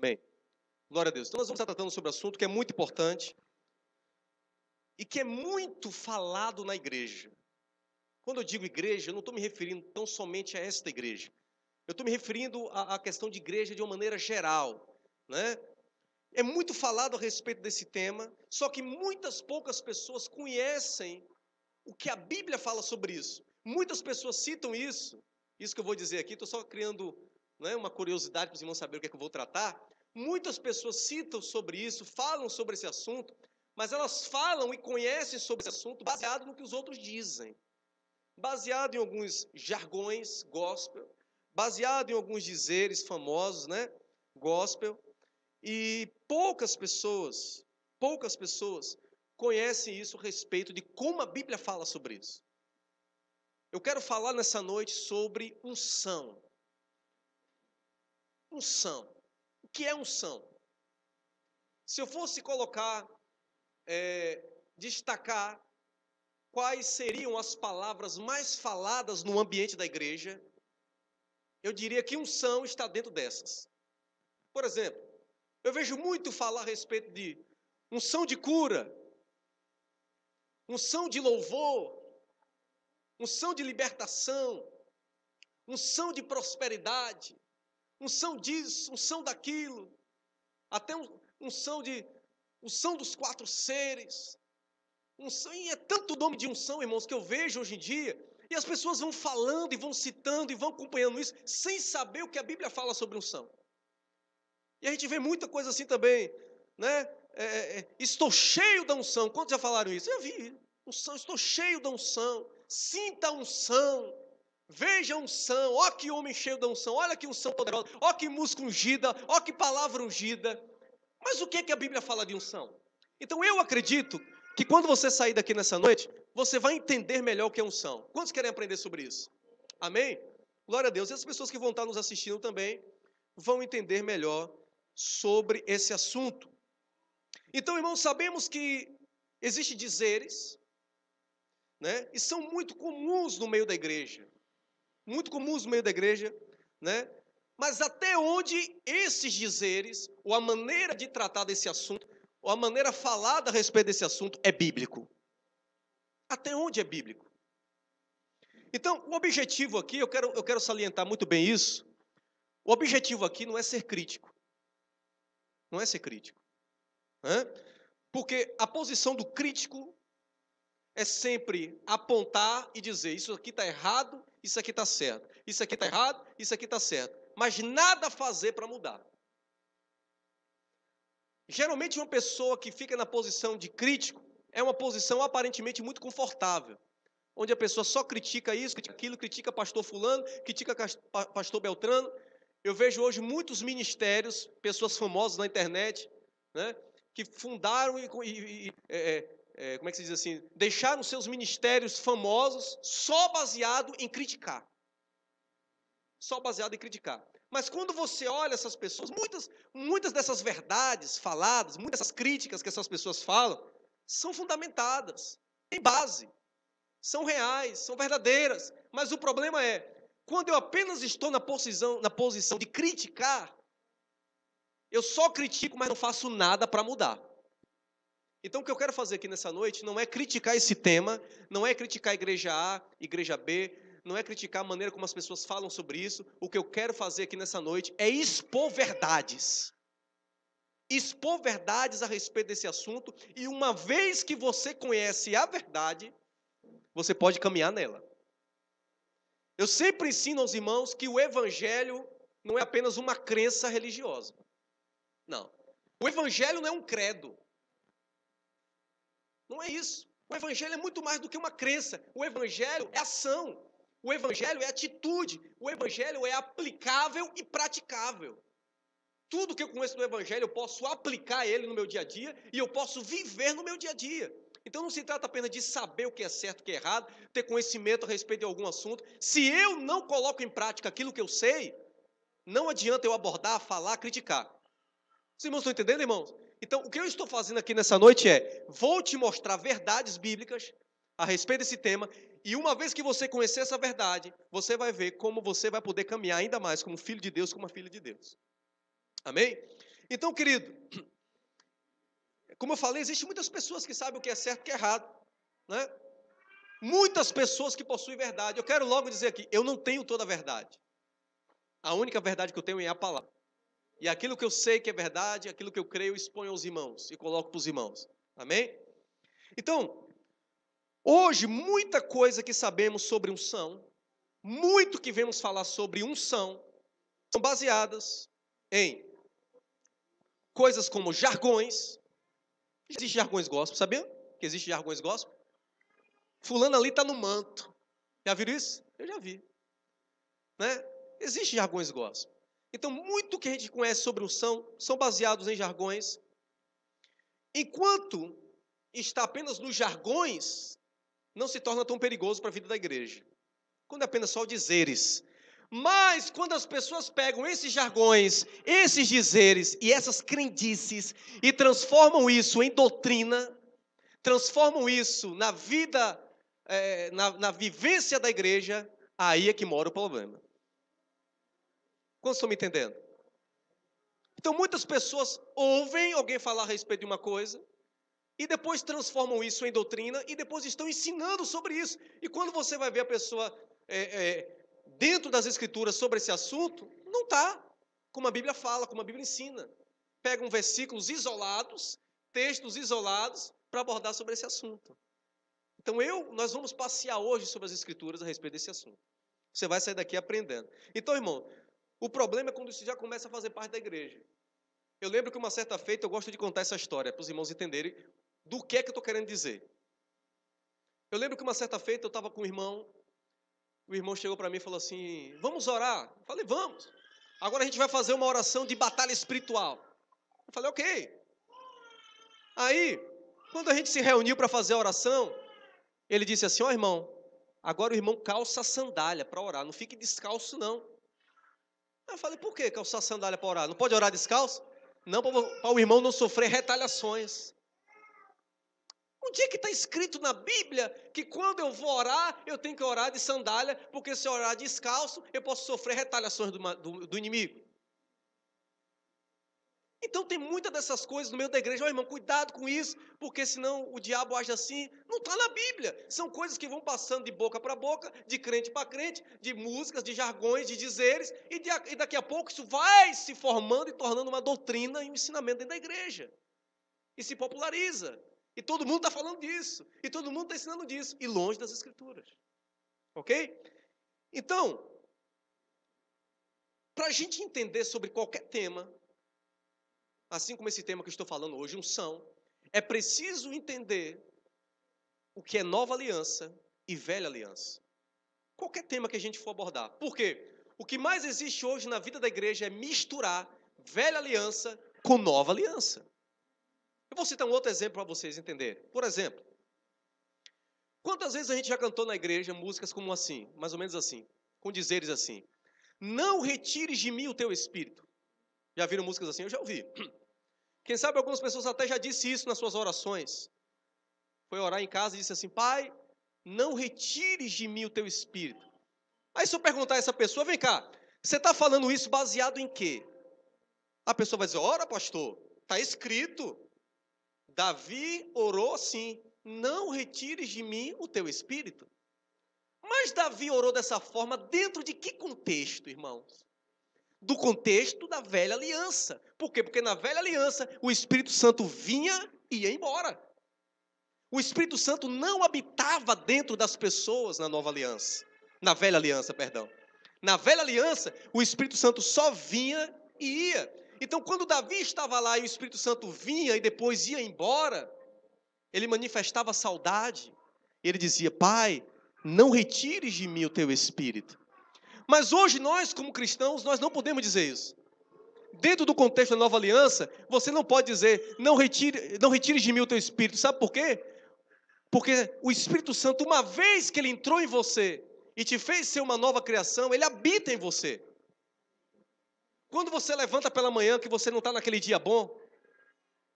Amém? Glória a Deus. Então nós vamos estar tratando sobre um assunto que é muito importante e que é muito falado na igreja. Quando eu digo igreja, eu não estou me referindo tão somente a esta igreja. Eu estou me referindo à questão de igreja de uma maneira geral, né? É muito falado a respeito desse tema, só que poucas pessoas conhecem o que a Bíblia fala sobre isso. Muitas pessoas citam isso que eu vou dizer aqui, estou só criando, né, uma curiosidade para os irmãos saberem o que é que eu vou tratar. Muitas pessoas citam sobre isso, falam sobre esse assunto, mas elas falam e conhecem sobre esse assunto baseado no que os outros dizem. Baseado em alguns jargões gospel, baseado em alguns dizeres famosos, né, gospel, e poucas pessoas conhecem isso a respeito de como a Bíblia fala sobre isso. Eu quero falar nessa noite sobre unção. Unção. O que é unção? Se eu fosse colocar, destacar quais seriam as palavras mais faladas no ambiente da igreja, eu diria que unção está dentro dessas. Por exemplo, eu vejo muito falar a respeito de unção de cura, unção de louvor, unção de libertação, unção de prosperidade, unção disso, unção daquilo, até unção dos 4 seres. Unção, e é tanto nome de unção, irmãos, que eu vejo hoje em dia, e as pessoas vão falando e vão citando e vão acompanhando isso, sem saber o que a Bíblia fala sobre unção. E a gente vê muita coisa assim também, né? Estou cheio da unção. Quantos já falaram isso? Eu vi. Unção, estou cheio da unção. Sinta a unção. Veja a unção. Ó que homem cheio da unção. Olha que unção poderosa. Ó que música ungida. Ó que palavra ungida. Mas o que é que a Bíblia fala de unção? Então eu acredito que quando você sair daqui nessa noite, você vai entender melhor o que é unção. Quantos querem aprender sobre isso? Amém? Glória a Deus. E as pessoas que vão estar nos assistindo também vão entender melhor sobre esse assunto. Então, irmãos, sabemos que existem dizeres, né? E são muito comuns no meio da igreja. Muito comuns no meio da igreja, né? Mas até onde esses dizeres, ou a maneira de tratar desse assunto, ou a maneira falada a respeito desse assunto é bíblico? Até onde é bíblico? Então, o objetivo aqui, eu quero salientar muito bem isso. O objetivo aqui não é ser crítico. Não é ser crítico. Porque a posição do crítico é sempre apontar e dizer, isso aqui está errado, isso aqui está certo. Isso aqui está errado, isso aqui está certo. Mas nada fazer para mudar. Geralmente uma pessoa que fica na posição de crítico é uma posição aparentemente muito confortável, onde a pessoa só critica isso, critica aquilo, critica pastor fulano, critica pastor Beltrano. Eu vejo hoje muitos ministérios, pessoas famosas na internet, né, que fundaram como é que se diz assim, deixaram seus ministérios famosos só baseado em criticar. Só baseado em criticar. Mas quando você olha essas pessoas, muitas dessas verdades faladas, muitas dessas críticas que essas pessoas falam, são fundamentadas, têm base, são reais, são verdadeiras. Mas o problema é, quando eu apenas estou na posição de criticar, eu só critico, mas não faço nada para mudar. Então, o que eu quero fazer aqui nessa noite não é criticar esse tema, não é criticar a igreja A, igreja B, não é criticar a maneira como as pessoas falam sobre isso. O que eu quero fazer aqui nessa noite é expor verdades. Expor verdades a respeito desse assunto, e uma vez que você conhece a verdade, você pode caminhar nela. Eu sempre ensino aos irmãos que o evangelho não é apenas uma crença religiosa. Não. O evangelho não é um credo. Não é isso. O evangelho é muito mais do que uma crença. O evangelho é ação. O evangelho é atitude. O evangelho é aplicável e praticável. Tudo que eu conheço do evangelho, eu posso aplicar ele no meu dia a dia e eu posso viver no meu dia a dia. Então não se trata apenas de saber o que é certo e o que é errado, ter conhecimento a respeito de algum assunto. Se eu não coloco em prática aquilo que eu sei, não adianta eu abordar, falar, criticar. Os irmãos estão entendendo, irmãos? Então, o que eu estou fazendo aqui nessa noite é, vou te mostrar verdades bíblicas a respeito desse tema, e uma vez que você conhecer essa verdade, você vai ver como você vai poder caminhar ainda mais como filho de Deus, como uma filha de Deus. Amém? Então, querido, como eu falei, existem muitas pessoas que sabem o que é certo e o que é errado, né? Muitas pessoas que possuem verdade. Eu quero logo dizer aqui, eu não tenho toda a verdade. A única verdade que eu tenho é a palavra. E aquilo que eu sei que é verdade, aquilo que eu creio, eu exponho aos irmãos e coloco para os irmãos. Amém? Então, hoje, muita coisa que sabemos sobre unção, muito que vemos falar sobre unção, são baseadas em coisas como jargões. Existem jargões gospel, sabia? Que existe jargões gospel? Fulano ali está no manto. Já viram isso? Eu já vi. Né? Existem jargões gospel. Então, muito que a gente conhece sobre unção são baseados em jargões. Enquanto está apenas nos jargões, não se torna tão perigoso para a vida da igreja. Quando é apenas só dizeres. Mas quando as pessoas pegam esses jargões, esses dizeres e essas crendices e transformam isso em doutrina, transformam isso na vida, na vivência da igreja, aí é que mora o problema. Quantos estão me entendendo? Então muitas pessoas ouvem alguém falar a respeito de uma coisa e depois transformam isso em doutrina e depois estão ensinando sobre isso. E quando você vai ver a pessoa dentro das escrituras sobre esse assunto, não está como a Bíblia fala, como a Bíblia ensina. Pegam versículos isolados, textos isolados, para abordar sobre esse assunto. Então nós vamos passear hoje sobre as escrituras a respeito desse assunto. Você vai sair daqui aprendendo. Então, irmão, o problema é quando isso já começa a fazer parte da igreja. Eu lembro que uma certa feita, eu gosto de contar essa história, para os irmãos entenderem do que é que eu estou querendo dizer. Eu lembro que uma certa feita, eu estava com o irmão chegou para mim e falou assim, vamos orar? Eu falei, vamos. Agora a gente vai fazer uma oração de batalha espiritual. Eu falei, ok. Aí, quando a gente se reuniu para fazer a oração, ele disse assim, ó irmão, agora o irmão calça a sandália para orar, não fique descalço não. Eu falei, por que calçar sandália para orar? Não pode orar descalço? Não, para o irmão não sofrer retaliações. Onde é que está escrito na Bíblia que quando eu vou orar, eu tenho que orar de sandália, porque se eu orar descalço, eu posso sofrer retaliações do inimigo? Então tem muitas dessas coisas no meio da igreja, irmão, cuidado com isso, porque senão o diabo age assim. Não está na Bíblia. São coisas que vão passando de boca para boca, de crente para crente, de músicas, de jargões, de dizeres, e daqui a pouco isso vai se formando e tornando uma doutrina e um ensinamento dentro da igreja. E se populariza. E todo mundo está falando disso. E todo mundo está ensinando disso. E longe das escrituras. Ok? Então, para a gente entender sobre qualquer tema, assim como esse tema que eu estou falando hoje, unção, é preciso entender o que é nova aliança e velha aliança. Qualquer tema que a gente for abordar. Por quê? O que mais existe hoje na vida da igreja é misturar velha aliança com nova aliança. Eu vou citar um outro exemplo para vocês entenderem. Por exemplo, quantas vezes a gente já cantou na igreja músicas como assim, mais ou menos assim, com dizeres assim, não retires de mim o teu espírito. Já viram músicas assim? Eu já ouvi. Quem sabe algumas pessoas até já disse isso nas suas orações. Foi orar em casa e disse assim, Pai, não retires de mim o teu espírito. Aí se eu perguntar a essa pessoa, vem cá, você está falando isso baseado em quê? A pessoa vai dizer, ora pastor, está escrito. Davi orou assim, não retires de mim o teu espírito. Mas Davi orou dessa forma dentro de que contexto, irmãos? Do contexto da velha aliança. Por quê? Porque na velha aliança o Espírito Santo vinha e ia embora. O Espírito Santo não habitava dentro das pessoas na nova aliança. Na velha aliança, perdão. Na velha aliança, o Espírito Santo só vinha e ia. Então, quando Davi estava lá e o Espírito Santo vinha e depois ia embora, ele manifestava saudade. Ele dizia, Pai, não retires de mim o teu Espírito. Mas hoje nós, como cristãos, nós não podemos dizer isso. Dentro do contexto da nova aliança, você não pode dizer, não retires de mim o teu Espírito. Sabe por quê? Porque o Espírito Santo, uma vez que ele entrou em você e te fez ser uma nova criação, ele habita em você. Quando você levanta pela manhã, que você não está naquele dia bom,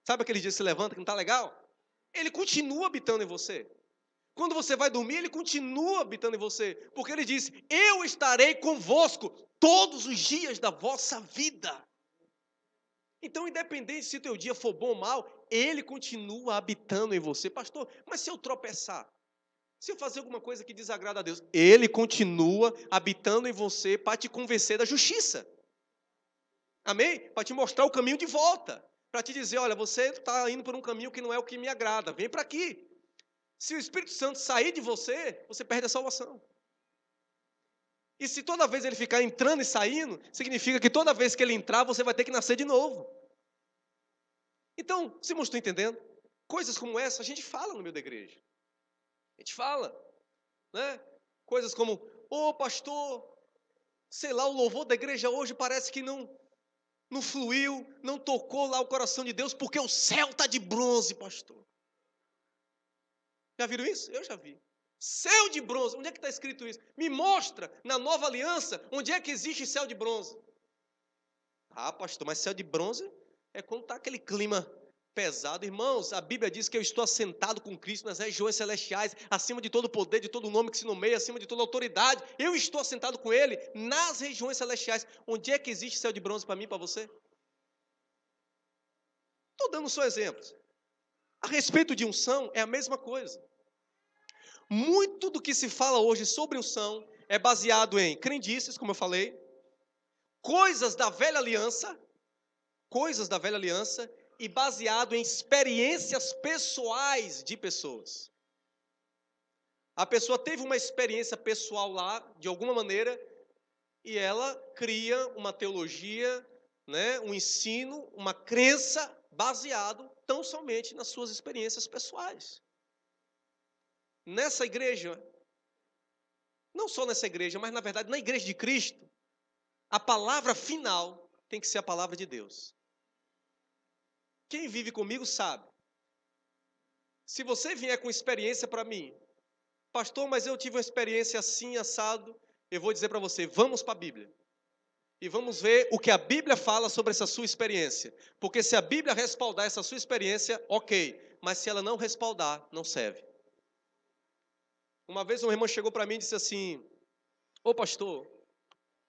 sabe aquele dia que você levanta que não está legal? Ele continua habitando em você. Quando você vai dormir, ele continua habitando em você. Porque ele diz, eu estarei convosco todos os dias da vossa vida. Então, independente se o teu dia for bom ou mal, Ele continua habitando em você. Pastor, mas se eu tropeçar? Se eu fazer alguma coisa que desagrada a Deus, Ele continua habitando em você para te convencer da justiça. Amém? Para te mostrar o caminho de volta. Para te dizer, olha, você está indo por um caminho que não é o que me agrada. Vem para aqui. Se o Espírito Santo sair de você, você perde a salvação. E se toda vez ele ficar entrando e saindo, significa que toda vez que ele entrar, você vai ter que nascer de novo. Então, se estão entendendo? Coisas como essa a gente fala no meio da igreja. A gente fala, né? Coisas como, pastor, sei lá, o louvor da igreja hoje parece que não fluiu, não tocou lá o coração de Deus, porque o céu está de bronze, pastor. Já viram isso? Eu já vi. Céu de bronze, onde é que está escrito isso? Me mostra, na nova aliança, onde é que existe céu de bronze. Ah, pastor, mas céu de bronze é quando está aquele clima pesado. Irmãos, a Bíblia diz que eu estou assentado com Cristo nas regiões celestiais, acima de todo poder, de todo nome que se nomeia, acima de toda autoridade. Eu estou assentado com Ele nas regiões celestiais. Onde é que existe céu de bronze para mim e para você? Estou dando só exemplos. A respeito de unção, é a mesma coisa. Muito do que se fala hoje sobre unção é baseado em crendices, como eu falei, coisas da velha aliança, e baseado em experiências pessoais de pessoas. A pessoa teve uma experiência pessoal lá, de alguma maneira, e ela cria uma teologia, né, um ensino, uma crença baseado tão somente nas suas experiências pessoais. Nessa igreja, não só nessa igreja, mas na verdade na igreja de Cristo, a palavra final tem que ser a palavra de Deus. Quem vive comigo sabe. Se você vier com experiência para mim, pastor, mas eu tive uma experiência assim, assado, eu vou dizer para você, vamos para a Bíblia. E vamos ver o que a Bíblia fala sobre essa sua experiência. Porque se a Bíblia respaldar essa sua experiência, ok. Mas se ela não respaldar, não serve. Uma vez uma irmã chegou para mim e disse assim, pastor,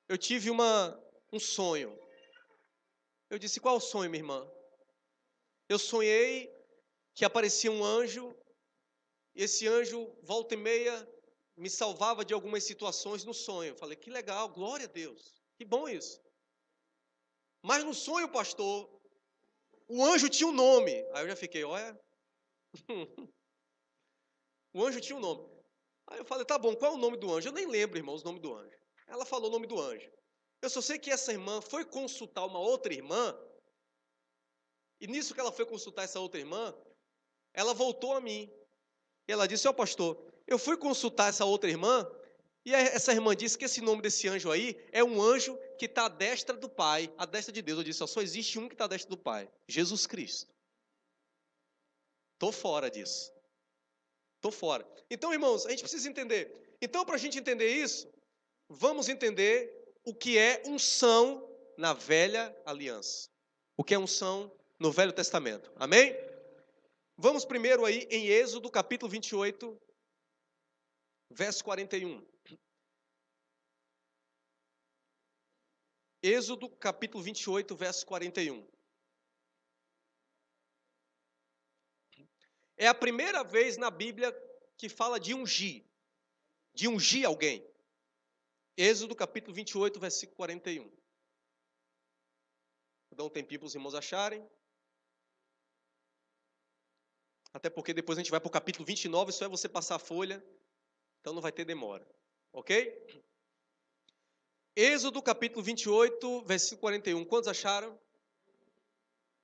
eu tive um sonho. Eu disse, qual o sonho, minha irmã? Eu sonhei que aparecia um anjo, e esse anjo, volta e meia, me salvava de algumas situações no sonho. Eu falei, que legal, glória a Deus, que bom isso. Mas no sonho, pastor, o anjo tinha um nome. Aí eu já fiquei, olha, o anjo tinha um nome. Aí eu falei, tá bom, qual é o nome do anjo? Eu nem lembro, irmãos, o nome do anjo. Ela falou o nome do anjo. Eu só sei que essa irmã foi consultar uma outra irmã, e nisso que ela foi consultar essa outra irmã, ela voltou a mim. E ela disse, pastor, eu fui consultar essa outra irmã, e essa irmã disse que esse nome desse anjo aí é um anjo que está à destra do Pai, à destra de Deus. Eu disse, só existe um que está à destra do Pai, Jesus Cristo. Estou fora disso. Estou fora. Então, irmãos, a gente precisa entender. Então, para a gente entender isso, vamos entender o que é unção na velha aliança. O que é unção no Velho Testamento. Amém? Vamos primeiro aí em Êxodo, capítulo 28, verso 41. Êxodo, capítulo 28, verso 41. É a primeira vez na Bíblia que fala de ungir alguém. Êxodo, capítulo 28, versículo 41. Vou dar um tempinho para os irmãos acharem. Até porque depois a gente vai para o capítulo 29, só é você passar a folha, então não vai ter demora. Ok? Êxodo, capítulo 28, versículo 41. Quantos acharam?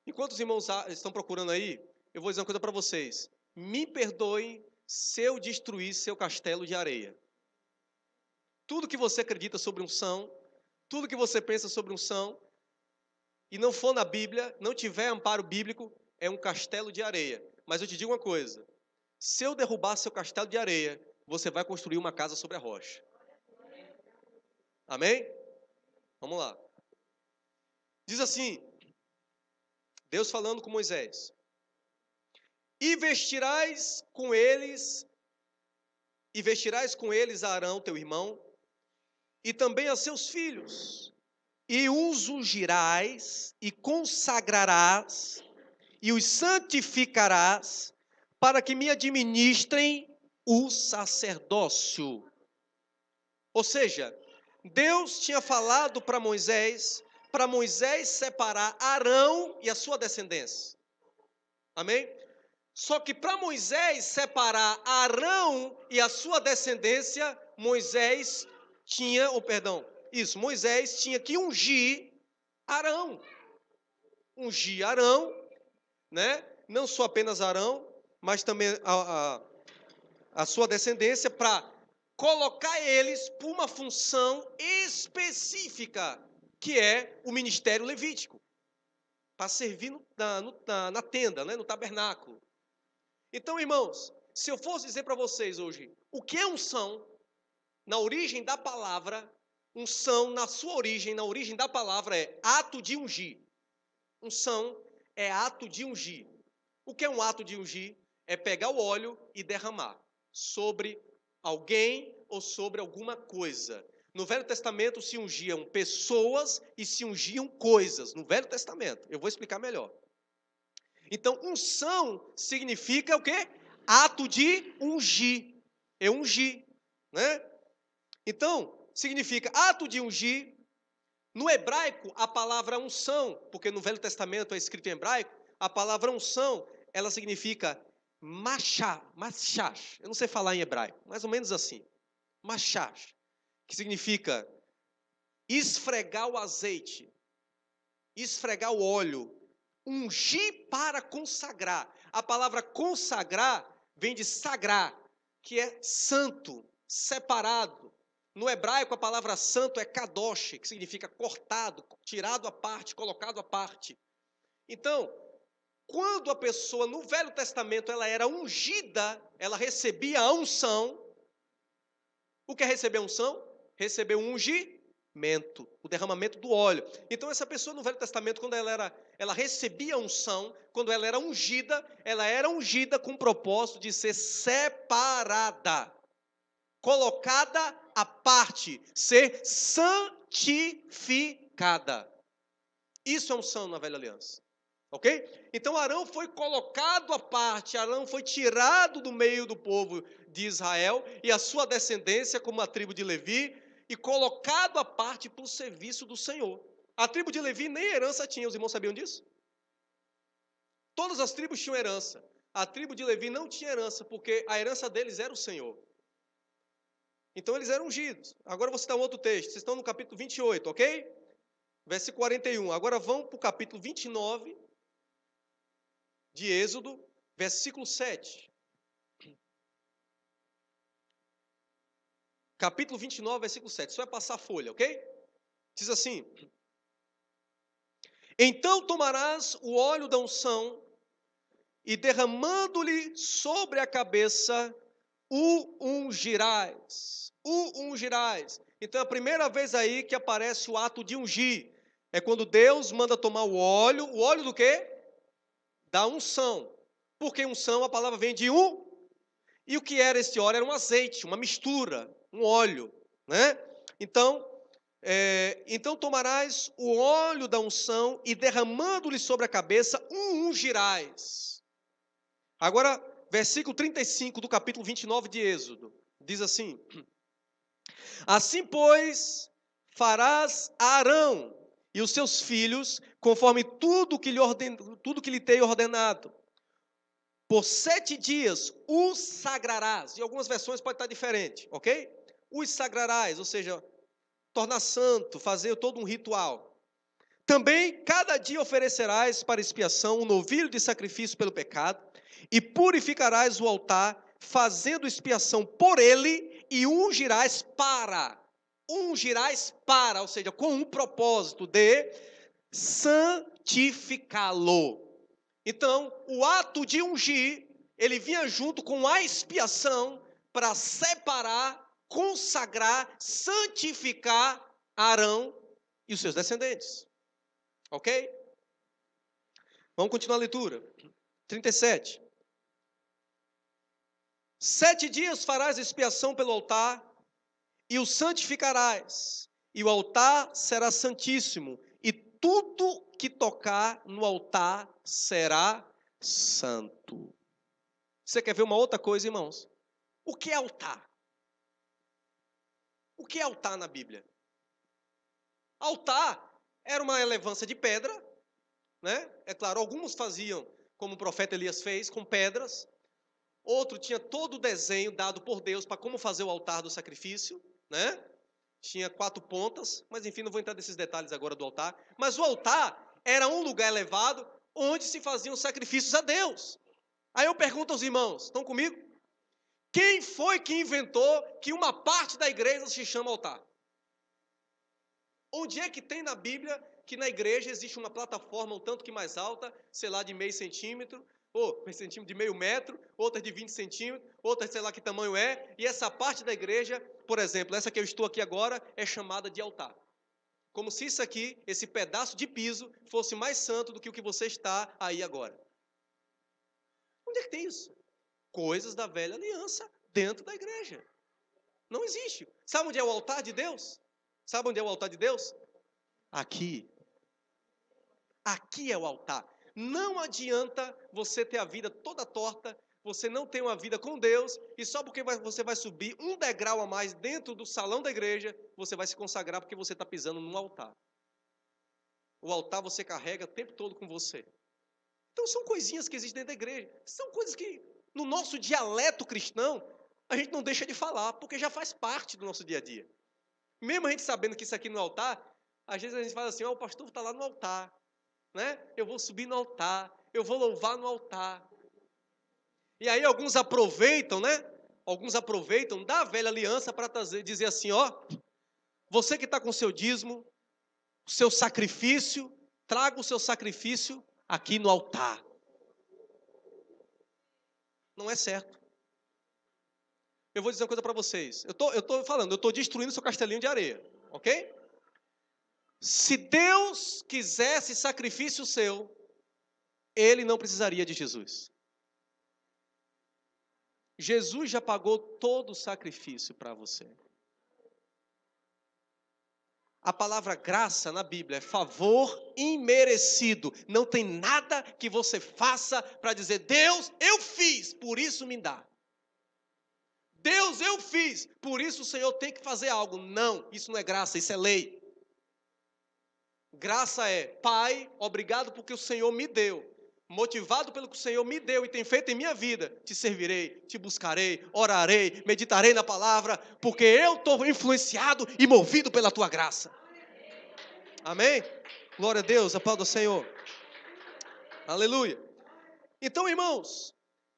Enquanto os irmãos estão procurando aí, eu vou dizer uma coisa para vocês. Me perdoem se eu destruir seu castelo de areia. Tudo que você acredita sobre unção, tudo que você pensa sobre unção, e não for na Bíblia, não tiver amparo bíblico, é um castelo de areia. Mas eu te digo uma coisa, se eu derrubar seu castelo de areia, você vai construir uma casa sobre a rocha. Amém? Vamos lá. Diz assim, Deus falando com Moisés, e vestirás com eles a Arão, teu irmão, e também a seus filhos, e os ungirás e consagrarás e os santificarás para que me administrem o sacerdócio. Ou seja, Deus tinha falado para Moisés separar Arão e a sua descendência. Amém? Só que para Moisés separar Arão e a sua descendência, Moisés tinha que ungir Arão. Ungir Arão, né? Não só apenas Arão, mas também a sua descendência, para colocar eles por uma função específica, que é o ministério levítico, para servir na tenda, né? No tabernáculo. Então, irmãos, se eu fosse dizer para vocês hoje o que é unção, na origem da palavra, unção, na sua origem, na origem da palavra, é ato de ungir. Unção é ato de ungir. O que é um ato de ungir? É pegar o óleo e derramar sobre alguém ou sobre alguma coisa. No Velho Testamento se ungiam pessoas e se ungiam coisas. No Velho Testamento. Eu vou explicar melhor. Então, unção significa o quê? Ato de ungir. É ungir, né? Então, significa ato de ungir. No hebraico, a palavra unção, porque no Velho Testamento é escrito em hebraico, a palavra unção, ela significa machash. Eu não sei falar em hebraico, mais ou menos assim. Machash, que significa esfregar o azeite, esfregar o óleo, ungir para consagrar. A palavra consagrar vem de sagrar, que é santo, separado. No hebraico, a palavra santo é kadosh, que significa cortado, tirado à parte, colocado à parte. Então, quando a pessoa, no Velho Testamento, ela era ungida, ela recebia a unção. O que é receber unção? Receber um ungimento, o derramamento do óleo. Então, essa pessoa no Velho Testamento, quando ela recebia unção, quando ela era ungida com o propósito de ser separada, colocada à parte, ser santificada. Isso é unção na Velha Aliança. Ok? Então Arão foi colocado à parte, Arão foi tirado do meio do povo de Israel e a sua descendência, como a tribo de Levi, e colocado à parte para o serviço do Senhor. A tribo de Levi nem herança tinha, os irmãos sabiam disso? Todas as tribos tinham herança. A tribo de Levi não tinha herança, porque a herança deles era o Senhor. Então eles eram ungidos. Agora eu vou citar um outro texto. Vocês estão no capítulo 28, ok? Versículo 41. Agora vão para o capítulo 29 de Êxodo, versículo 7. Capítulo 29, versículo 7. Só é passar a folha, ok? Diz assim: então tomarás o óleo da unção e derramando-lhe sobre a cabeça, o ungirás. O ungirás. Então é a primeira vez aí que aparece o ato de ungir. É quando Deus manda tomar o óleo do quê? Da unção. Porque unção, a palavra vem de um. E o que era esse óleo? Era um azeite, uma mistura, um óleo, né? Então tomarás o óleo da unção e derramando-lhe sobre a cabeça, o ungirás. Agora, versículo 35 do capítulo 29 de Êxodo, diz assim: assim, pois, farás a Arão e os seus filhos, conforme tudo que lhe tenho ordenado. Por 7 dias os sagrarás. Em algumas versões pode estar diferente, ok? Os sagrarás, ou seja, tornar santo, fazer todo um ritual. Também, cada dia oferecerás para expiação um novilho de sacrifício pelo pecado, e purificarás o altar, fazendo expiação por ele, e ungirás para, ou seja, com um propósito de santificá-lo. Então, o ato de ungir, ele vinha junto com a expiação para separar, consagrar, santificar Arão e os seus descendentes. Ok? Vamos continuar a leitura. 37. 7 dias farás expiação pelo altar e o santificarás, e o altar será santíssimo, e tudo que tocar no altar será santo. Você quer ver uma outra coisa, irmãos? O que é altar? O que é altar na Bíblia? Altar era uma elevância de pedra, né? É claro, alguns faziam, como o profeta Elias fez, com pedras. Outro tinha todo o desenho dado por Deus para como fazer o altar do sacrifício, né? Tinha 4 pontas, mas enfim, não vou entrar nesses detalhes agora do altar. Mas o altar era um lugar elevado onde se faziam sacrifícios a Deus. Aí eu pergunto aos irmãos, estão comigo? Quem foi que inventou que uma parte da igreja se chama altar? Onde é que tem na Bíblia que na igreja existe uma plataforma um tanto que mais alta, sei lá, de meio centímetro, ou de meio metro, outra de 20 centímetros, outra sei lá que tamanho é, e essa parte da igreja, por exemplo, essa que eu estou aqui agora, é chamada de altar. Como se isso aqui, esse pedaço de piso, fosse mais santo do que o que você está aí agora. Onde é que tem isso? Coisas da velha aliança dentro da igreja. Não existe. Sabe onde é o altar de Deus? Sabe onde é o altar de Deus? Aqui. Aqui é o altar. Não adianta você ter a vida toda torta, você não tem uma vida com Deus, e só porque você vai subir um degrau a mais dentro do salão da igreja, você vai se consagrar porque você está pisando num altar. O altar você carrega o tempo todo com você. Então são coisinhas que existem dentro da igreja. São coisas que, no nosso dialeto cristão, a gente não deixa de falar, porque já faz parte do nosso dia a dia. Mesmo a gente sabendo que isso aqui no altar, às vezes a gente fala assim, o pastor está lá no altar, né? Eu vou subir no altar, eu vou louvar no altar. E aí alguns aproveitam, né? Alguns aproveitam da velha aliança para dizer assim, você que está com o seu dízimo, o seu sacrifício, traga o seu sacrifício aqui no altar. Não é certo. Eu vou dizer uma coisa para vocês. Eu estou destruindo seu castelinho de areia, ok? Se Deus quisesse sacrifício seu, Ele não precisaria de Jesus. Jesus já pagou todo o sacrifício para você. A palavra graça na Bíblia é favor imerecido. Não tem nada que você faça para dizer, Deus, eu fiz, por isso me dá. Deus, eu fiz, por isso o Senhor tem que fazer algo. Não, isso não é graça, isso é lei. Graça é, Pai, obrigado porque o Senhor me deu. Motivado pelo que o Senhor me deu e tem feito em minha vida, te servirei, te buscarei, orarei, meditarei na palavra, porque eu estou influenciado e movido pela tua graça. Amém? Glória a Deus, aplauda o Senhor. Aleluia. Então, irmãos,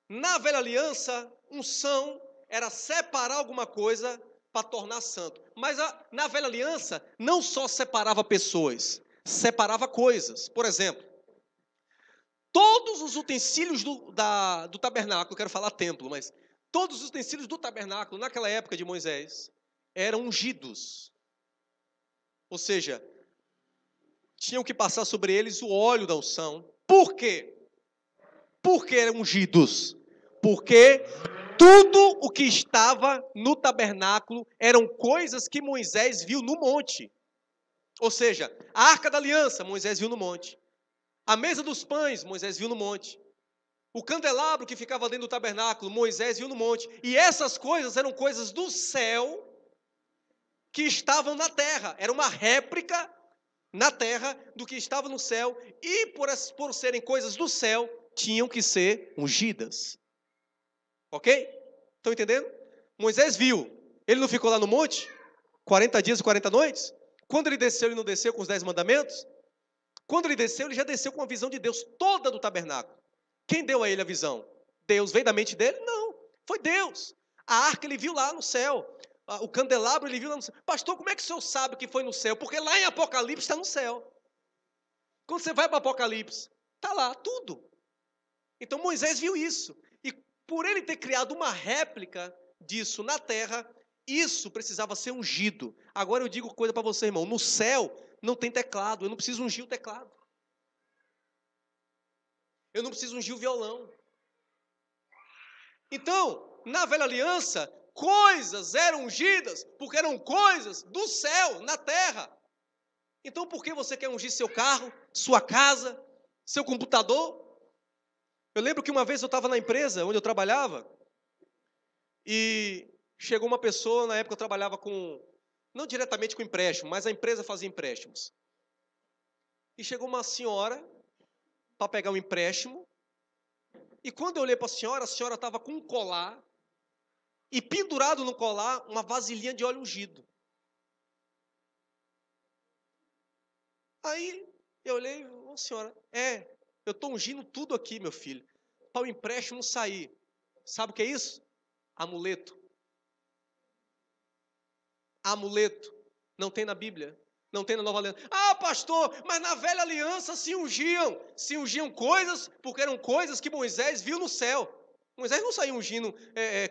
na velha aliança, unção era separar alguma coisa para tornar santo. Mas na velha aliança, não só separava pessoas, separava coisas. Por exemplo, todos os utensílios do tabernáculo, quero falar templo, mas todos os utensílios do tabernáculo, naquela época de Moisés, eram ungidos. Ou seja, tinham que passar sobre eles o óleo da unção. Por quê? Por que eram ungidos? Porque tudo o que estava no tabernáculo eram coisas que Moisés viu no monte. Ou seja, a arca da aliança, Moisés viu no monte. A mesa dos pães, Moisés viu no monte. O candelabro que ficava dentro do tabernáculo, Moisés viu no monte. E essas coisas eram coisas do céu que estavam na terra. Era uma réplica na terra do que estava no céu. E por serem coisas do céu, tinham que ser ungidas. Ok? Estão entendendo? Moisés viu. Ele não ficou lá no monte? 40 dias e 40 noites? Quando ele desceu, ele não desceu com os 10 mandamentos? Quando ele desceu, ele já desceu com a visão de Deus toda do tabernáculo. Quem deu a ele a visão? Deus veio da mente dele? Não, foi Deus. A arca ele viu lá no céu. O candelabro ele viu lá no céu. Pastor, como é que o senhor sabe que foi no céu? Porque lá em Apocalipse está no céu. Quando você vai para Apocalipse, está lá tudo. Então Moisés viu isso. E por ele ter criado uma réplica disso na terra, isso precisava ser ungido. Agora eu digo coisa para você, irmão. No céu não tem teclado. Eu não preciso ungir o teclado. Eu não preciso ungir o violão. Então, na velha aliança, coisas eram ungidas porque eram coisas do céu, na terra. Então, por que você quer ungir seu carro, sua casa, seu computador? Eu lembro que uma vez eu estava na empresa onde eu trabalhava e chegou uma pessoa, na época eu trabalhava não diretamente com empréstimo, mas a empresa fazia empréstimos. E chegou uma senhora para pegar um empréstimo e quando eu olhei para a senhora estava com um colar e pendurado no colar uma vasilhinha de óleo ungido. Aí eu olhei, senhora, eu estou ungindo tudo aqui, meu filho, para o empréstimo sair. Sabe o que é isso? Amuleto. Amuleto. Não tem na Bíblia. Não tem na Nova Aliança. Ah, pastor, mas na Velha Aliança se ungiam coisas, porque eram coisas que Moisés viu no céu. Moisés não saiu ungindo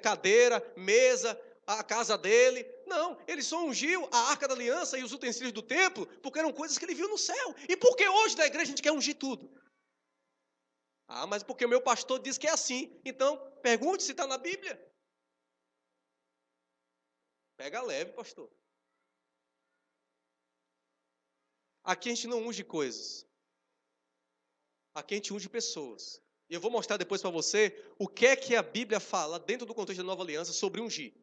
cadeira, mesa, a casa dele. Não, ele só ungiu a Arca da Aliança e os utensílios do templo, porque eram coisas que ele viu no céu. E por que hoje na igreja a gente quer ungir tudo? Ah, mas porque o meu pastor diz que é assim. Então, pergunte se está na Bíblia. Pega leve, pastor. Aqui a gente não unge coisas. Aqui a gente unge pessoas. E eu vou mostrar depois para você o que é que a Bíblia fala, dentro do contexto da Nova Aliança, sobre ungir.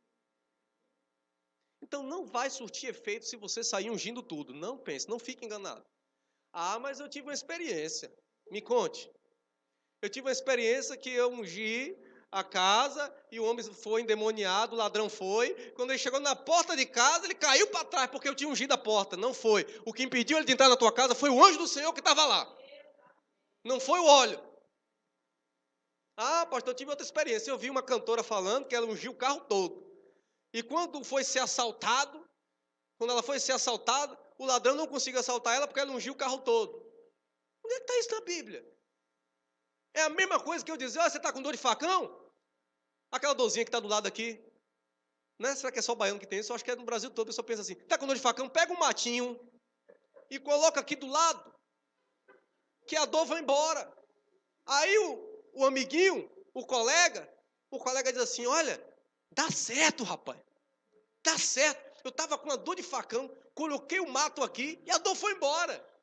Então não vai surtir efeito se você sair ungindo tudo. Não pense, não fique enganado. Ah, mas eu tive uma experiência. Me conte. Eu tive uma experiência que eu ungi a casa e o homem foi endemoniado, o ladrão foi. Quando ele chegou na porta de casa, ele caiu para trás porque eu tinha ungido a porta. Não foi. O que impediu ele de entrar na tua casa foi o anjo do Senhor que estava lá. Não foi o óleo. Ah, pastor, eu tive outra experiência. Eu vi uma cantora falando que ela ungiu o carro todo. E quando ela foi ser assaltada, o ladrão não conseguiu assaltar ela porque ela ungiu o carro todo. Onde é que está isso na Bíblia? É a mesma coisa que eu dizer, você está com dor de facão? Aquela dorzinha que está do lado aqui. Né? Será que é só o baiano que tem isso? Eu acho que é no Brasil todo, a pessoa pensa assim, está com dor de facão? Pega um matinho e coloca aqui do lado, que a dor vai embora. Aí o amiguinho, o colega diz assim, olha, dá certo, rapaz. Dá certo. Eu estava com uma dor de facão, coloquei o mato aqui e a dor foi embora.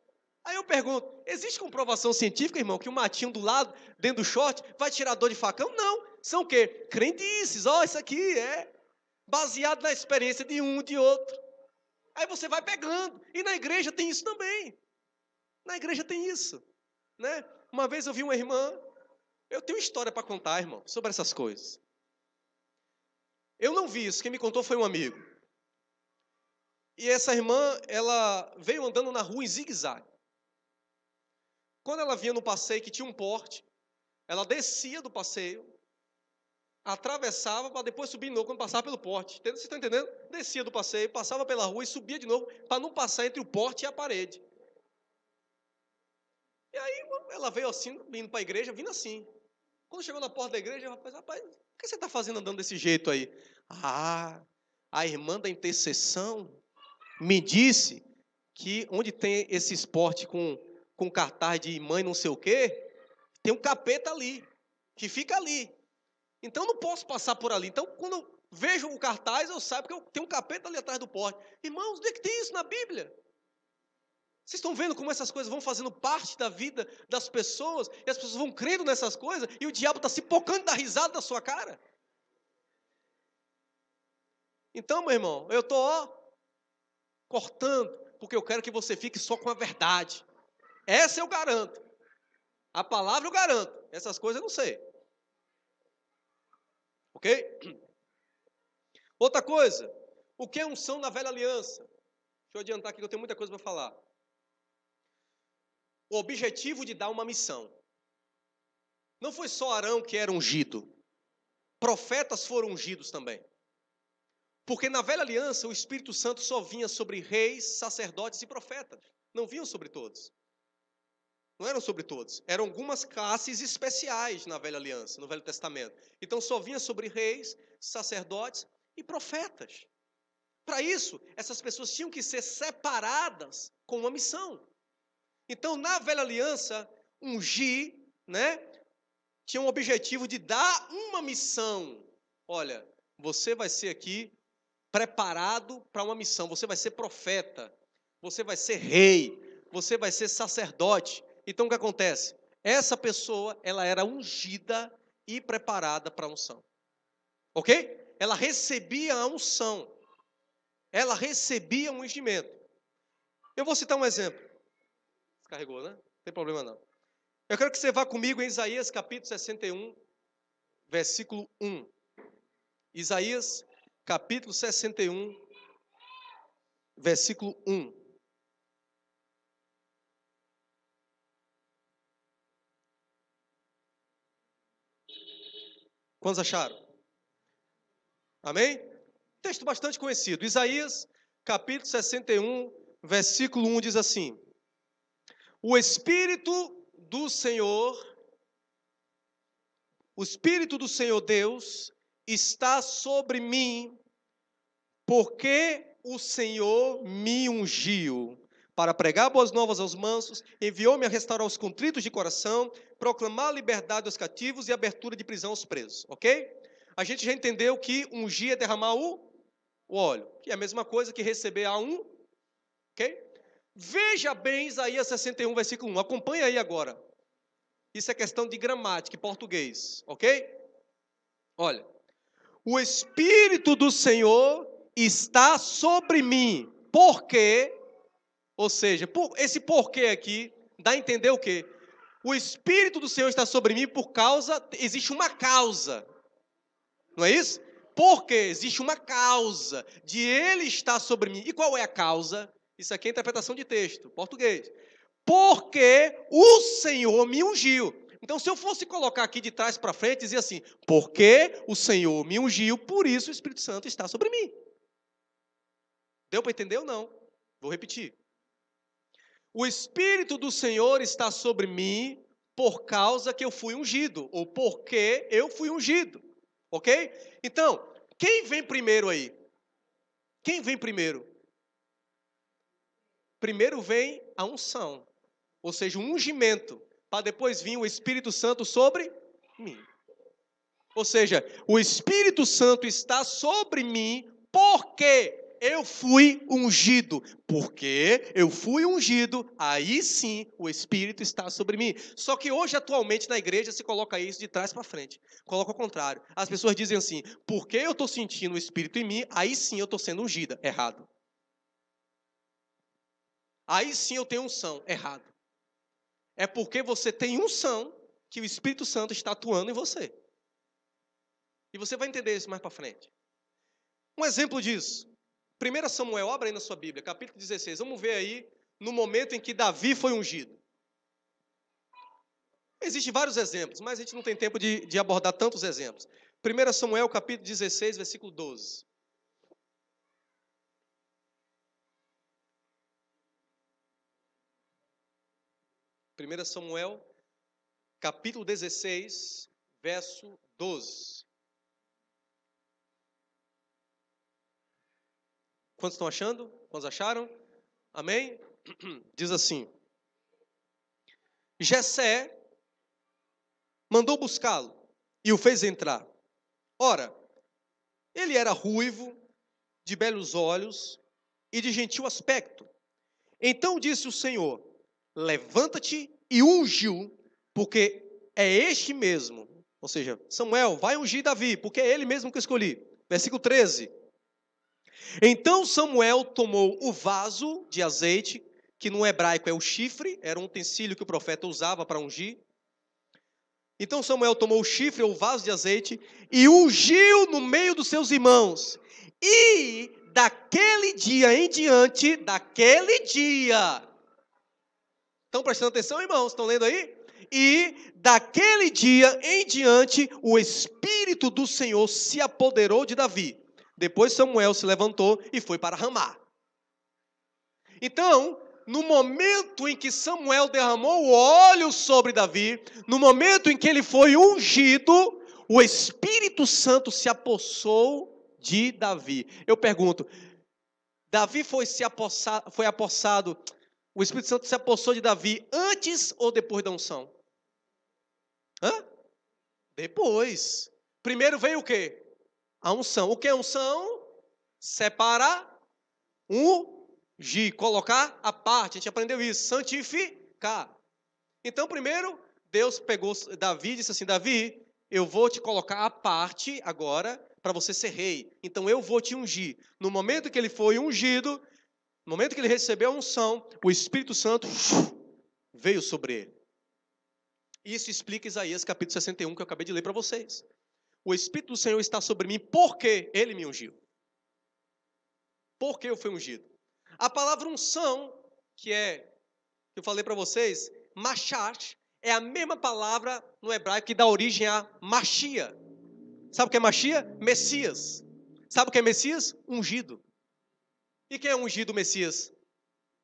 Aí eu pergunto, existe comprovação científica, irmão, que o matinho do lado, dentro do short, vai tirar a dor de facão? Não. São o quê? Crendices. Isso aqui é baseado na experiência de um, de outro. Aí você vai pegando. E na igreja tem isso também. Na igreja tem isso. Né? Uma vez eu vi uma irmã, eu tenho história para contar, irmão, sobre essas coisas. Eu não vi isso, quem me contou foi um amigo. E essa irmã, ela veio andando na rua em zigue-zague. Quando ela vinha no passeio que tinha um porte, ela descia do passeio, atravessava para depois subir de novo quando passava pelo porte. Vocês estão entendendo? Descia do passeio, passava pela rua e subia de novo para não passar entre o porte e a parede. E aí ela veio assim, vindo para a igreja, vindo assim. Quando chegou na porta da igreja, rapaz, o que você está fazendo andando desse jeito aí? Ah, a irmã da intercessão me disse que onde tem esse esporte com cartaz de mãe não sei o quê, tem um capeta ali, que fica ali. Então, eu não posso passar por ali. Então, quando eu vejo o cartaz, eu saibo que tem um capeta ali atrás do porte. Irmãos, onde é que tem isso na Bíblia? Vocês estão vendo como essas coisas vão fazendo parte da vida das pessoas, e as pessoas vão crendo nessas coisas, e o diabo está se pocando da risada da sua cara? Então, meu irmão, eu estou cortando, porque eu quero que você fique só com a verdade. Essa eu garanto. A palavra eu garanto. Essas coisas eu não sei. Ok? Outra coisa. O que é unção na velha aliança? Deixa eu adiantar aqui que eu tenho muita coisa para falar. O objetivo de dar uma missão. Não foi só Arão que era ungido. Profetas foram ungidos também. Porque na velha aliança o Espírito Santo só vinha sobre reis, sacerdotes e profetas. Não vinham sobre todos. Não eram sobre todos. Eram algumas classes especiais na velha aliança, no Velho Testamento. Então só vinha sobre reis, sacerdotes e profetas. Para isso, essas pessoas tinham que ser separadas com uma missão. Então, na velha aliança, ungir, né, tinha um objetivo de dar uma missão. Olha, você vai ser aqui preparado para uma missão. Você vai ser profeta, você vai ser rei, você vai ser sacerdote. Então o que acontece? Essa pessoa, ela era ungida e preparada para a unção. Ok? Ela recebia a unção. Ela recebia um ungimento. Eu vou citar um exemplo. Descarregou, né? Não tem problema não. Eu quero que você vá comigo em Isaías capítulo 61, versículo 1. Isaías capítulo 61, versículo 1. Quantos acharam? Amém? Texto bastante conhecido. Isaías capítulo 61, versículo 1 diz assim: O Espírito do Senhor Deus está sobre mim, porque o Senhor me ungiu para pregar boas novas aos mansos, enviou-me a restaurar os contritos de coração, proclamar a liberdade aos cativos e abertura de prisão aos presos, ok? A gente já entendeu que ungir é derramar o óleo, que é a mesma coisa que receber a um, ok? Veja bem Isaías 61, versículo 1, acompanha aí agora. Isso é questão de gramática e português, ok? Olha, o Espírito do Senhor está sobre mim, porque, ou seja, esse porquê aqui dá a entender o quê? O Espírito do Senhor está sobre mim por causa, existe uma causa, não é isso? Porque existe uma causa de Ele estar sobre mim. E qual é a causa? Isso aqui é interpretação de texto, português. Porque o Senhor me ungiu. Então, se eu fosse colocar aqui de trás para frente, dizia assim: porque o Senhor me ungiu, por isso o Espírito Santo está sobre mim. Deu para entender ou não? Vou repetir. O Espírito do Senhor está sobre mim por causa que eu fui ungido, ou porque eu fui ungido. Ok? Então, quem vem primeiro aí? Quem vem primeiro? Primeiro vem a unção, ou seja, o ungimento, para depois vir o Espírito Santo sobre mim. Ou seja, o Espírito Santo está sobre mim porque eu fui ungido. Porque eu fui ungido, aí sim o Espírito está sobre mim. Só que hoje, atualmente, na igreja, se coloca isso de trás para frente. Coloca o contrário. As pessoas dizem assim: porque eu estou sentindo o Espírito em mim, aí sim eu estou sendo ungida. Errado. Aí sim eu tenho unção. Errado. É porque você tem unção que o Espírito Santo está atuando em você. E você vai entender isso mais para frente. Um exemplo disso. 1 Samuel, abra aí na sua Bíblia, capítulo 16. Vamos ver aí no momento em que Davi foi ungido. Existem vários exemplos, mas a gente não tem tempo de abordar tantos exemplos. 1 Samuel, capítulo 16, versículo 12. Primeira Samuel, capítulo 16, verso 12. Quantos estão achando? Quantos acharam? Amém? Diz assim: Jessé mandou buscá-lo e o fez entrar. Ora, ele era ruivo, de belos olhos e de gentil aspecto. Então disse o Senhor: levanta-te e unge-o, porque é este mesmo. Ou seja, Samuel, vai ungir Davi, porque é ele mesmo que eu escolhi. Versículo 13. Então Samuel tomou o vaso de azeite, que no hebraico é o chifre, era um utensílio que o profeta usava para ungir. Então Samuel tomou o chifre, ou o vaso de azeite, e ungiu no meio dos seus irmãos. E daquele dia em diante, estão prestando atenção, irmãos? Estão lendo aí? E daquele dia em diante, o Espírito do Senhor se apoderou de Davi. Depois Samuel se levantou e foi para Ramá. Então, no momento em que Samuel derramou o óleo sobre Davi, no momento em que ele foi ungido, o Espírito Santo se apossou de Davi. Eu pergunto, Davi foi apossado, o Espírito Santo se apossou de Davi antes ou depois da unção? Depois. Primeiro veio o quê? A unção. O que é unção? Separar, ungir, colocar à parte. A gente aprendeu isso. Santificar. Então, primeiro, Deus pegou Davi e disse assim: Davi, eu vou te colocar à parte agora para você ser rei. Então, eu vou te ungir. No momento que ele foi ungido, no momento que ele recebeu a unção, o Espírito Santo veio sobre ele. Isso explica Isaías capítulo 61, que eu acabei de ler para vocês. O Espírito do Senhor está sobre mim porque ele me ungiu. Porque eu fui ungido. A palavra unção, que eu falei para vocês, Machach, é a mesma palavra no hebraico que dá origem a Machia. Sabe o que é Machia? Messias. Sabe o que é Messias? Ungido. E quem é ungido Messias?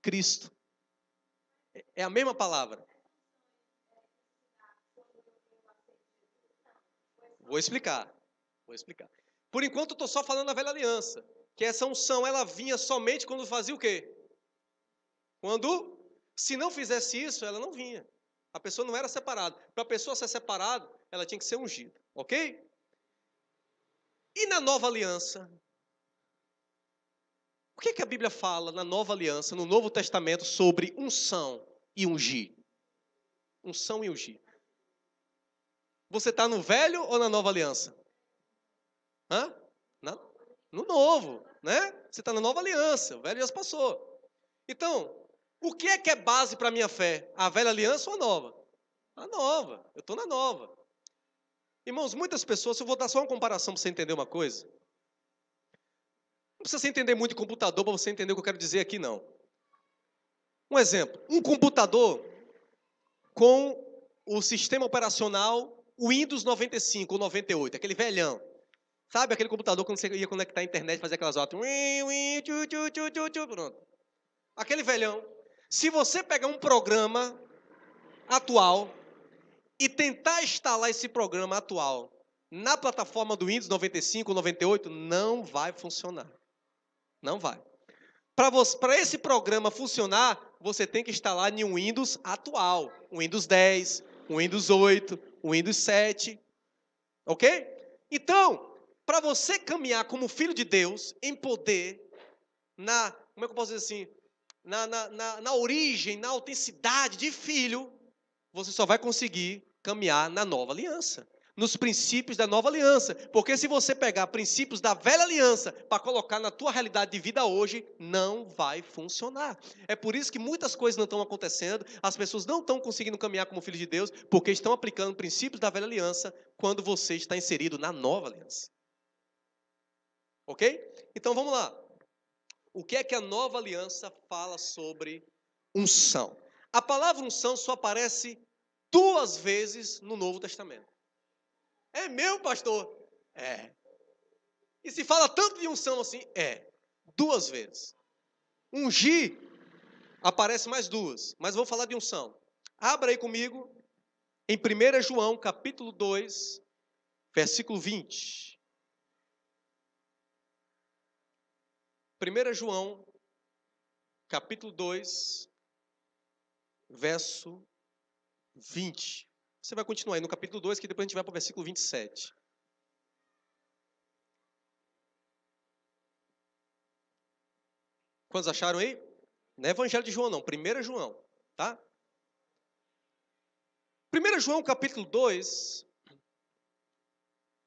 Cristo. É a mesma palavra. Vou explicar. Por enquanto eu estou só falando da velha aliança. Que essa unção, ela vinha somente quando fazia o quê? Se não fizesse isso, ela não vinha. A pessoa não era separada. Para a pessoa ser separada, ela tinha que ser ungida. Ok? E na nova aliança? O que a Bíblia fala na nova aliança, no Novo Testamento, sobre unção e ungir? Unção e ungir. Você está no velho ou na nova aliança? No novo, né? Você está na nova aliança, o velho já passou. Então, o que é base para a minha fé? A velha aliança ou a nova? A nova, eu estou na nova. Irmãos, muitas pessoas, eu vou dar só uma comparação para você entender uma coisa. Não precisa você entender muito de computador para você entender o que eu quero dizer aqui, não. Um exemplo, um computador com o sistema operacional Windows 95 ou 98, aquele velhão. Sabe aquele computador quando você ia conectar a internet, fazer aquelas notas? Pronto. Aquele velhão. Se você pegar um programa atual e tentar instalar esse programa atual na plataforma do Windows 95 ou 98, não vai funcionar. Não vai. Para esse programa funcionar, você tem que instalar em um Windows atual. Um Windows 10, um Windows 8, um Windows 7. Ok? Então, para você caminhar como filho de Deus, em poder, como é que eu posso dizer assim? Na origem, na autenticidade de filho, você só vai conseguir caminhar na nova aliança. Nos princípios da nova aliança. Porque se você pegar princípios da velha aliança para colocar na tua realidade de vida hoje, não vai funcionar. É por isso que muitas coisas não estão acontecendo, as pessoas não estão conseguindo caminhar como filhos de Deus, porque estão aplicando princípios da velha aliança quando você está inserido na nova aliança. Ok? Então vamos lá. O que é que a nova aliança fala sobre unção? A palavra unção só aparece 2 vezes no Novo Testamento. É meu, pastor? É. E se fala tanto de unção assim? É. 2 vezes. Ungir aparece mais 2, mas vou falar de unção. Abra aí comigo em 1 João, capítulo 2, versículo 20. 1 João, capítulo 2, verso 20. Você vai continuar aí no capítulo 2, que depois a gente vai para o versículo 27. Quantos acharam aí? Não é Evangelho de João, não. 1 João, tá? 1 João, capítulo 2,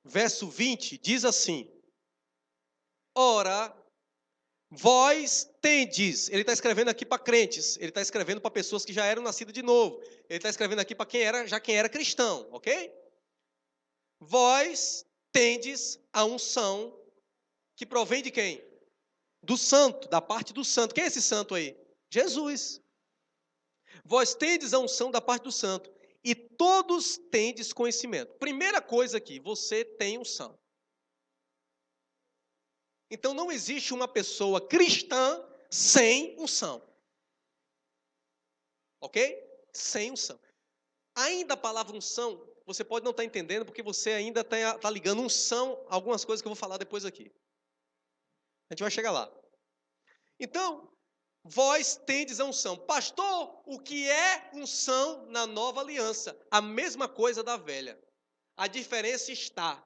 verso 20, diz assim: Ora, vós tendes, ele está escrevendo aqui para crentes, ele está escrevendo para pessoas que já eram nascidas de novo, ele está escrevendo aqui para quem era cristão, ok? Vós tendes a unção que provém de quem? Do santo, da parte do santo. Quem é esse santo aí? Jesus. Vós tendes a unção da parte do santo, e todos tendes conhecimento. Primeira coisa aqui, você tem unção. Então não existe uma pessoa cristã sem unção. Ok? Sem unção. Ainda a palavra unção, você pode não estar entendendo, porque você ainda está ligando unção a algumas coisas que eu vou falar depois aqui. A gente vai chegar lá. Então, vós tendes a unção. Pastor, o que é unção na nova aliança? A mesma coisa da velha. A diferença está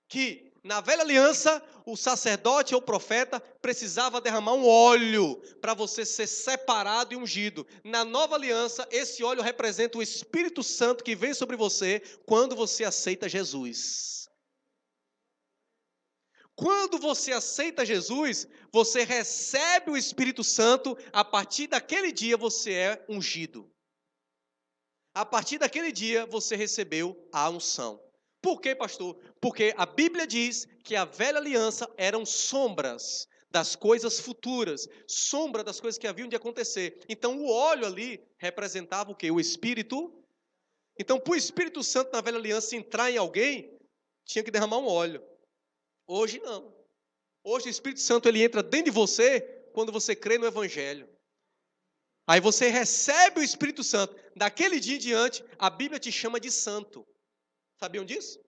que na velha aliança, o sacerdote ou profeta precisava derramar um óleo para você ser separado e ungido. Na nova aliança, esse óleo representa o Espírito Santo que vem sobre você quando você aceita Jesus. Quando você aceita Jesus, você recebe o Espírito Santo, a partir daquele dia você é ungido. A partir daquele dia você recebeu a unção. Por quê, pastor? Porque a Bíblia diz que a velha aliança eram sombras das coisas futuras, sombra das coisas que haviam de acontecer. Então o óleo ali representava o quê? O Espírito. Então, para o Espírito Santo na velha aliança entrar em alguém, tinha que derramar um óleo. Hoje não. Hoje o Espírito Santo ele entra dentro de você quando você crê no Evangelho. Aí você recebe o Espírito Santo. Daquele dia em diante, a Bíblia te chama de santo. Sabiam disso?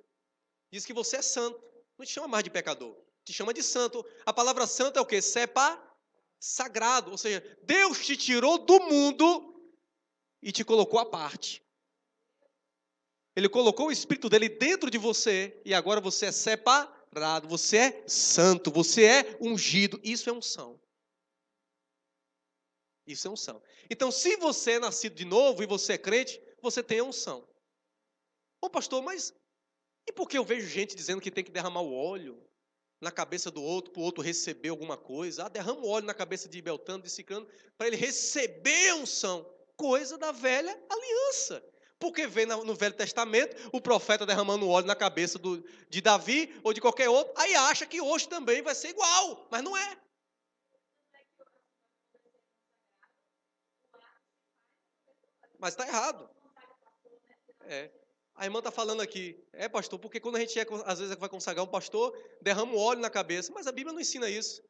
Diz que você é santo. Não te chama mais de pecador. Te chama de santo. A palavra santo é o quê? Sagrado. Ou seja, Deus te tirou do mundo e te colocou à parte. Ele colocou o Espírito dele dentro de você e agora você é separado. Você é santo. Você é ungido. Isso é unção. Isso é unção. Então, se você é nascido de novo e você é crente, você tem a unção. Ô pastor, mas e por que eu vejo gente dizendo que tem que derramar o óleo na cabeça do outro, para o outro receber alguma coisa? Ah, derrama o óleo na cabeça de Beltrano, de Cicrano, para ele receber a unção. Coisa da velha aliança. Porque vê no Velho Testamento o profeta derramando óleo na cabeça de Davi ou de qualquer outro, aí acha que hoje também vai ser igual, mas não é. Mas está errado. A irmã está falando aqui, pastor, porque quando a gente às vezes vai consagrar um pastor, derrama um óleo na cabeça, mas a Bíblia não ensina isso.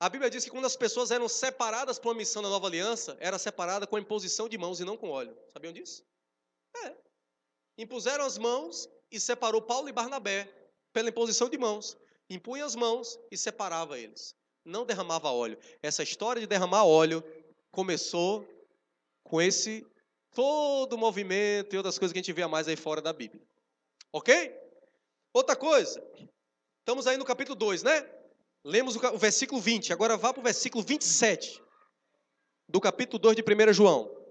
A Bíblia diz que quando as pessoas eram separadas para uma missão da nova aliança, era separada com a imposição de mãos e não com óleo. Sabiam disso? Impuseram as mãos e separou Paulo e Barnabé pela imposição de mãos. Impunha as mãos e separava eles. Não derramava óleo. Essa história de derramar óleo começou com todo o movimento e outras coisas que a gente vê a mais aí fora da Bíblia. Ok? Outra coisa. Estamos aí no capítulo 2, né? Lemos o versículo 20. Agora vá para o versículo 27. Do capítulo 2 de 1 João.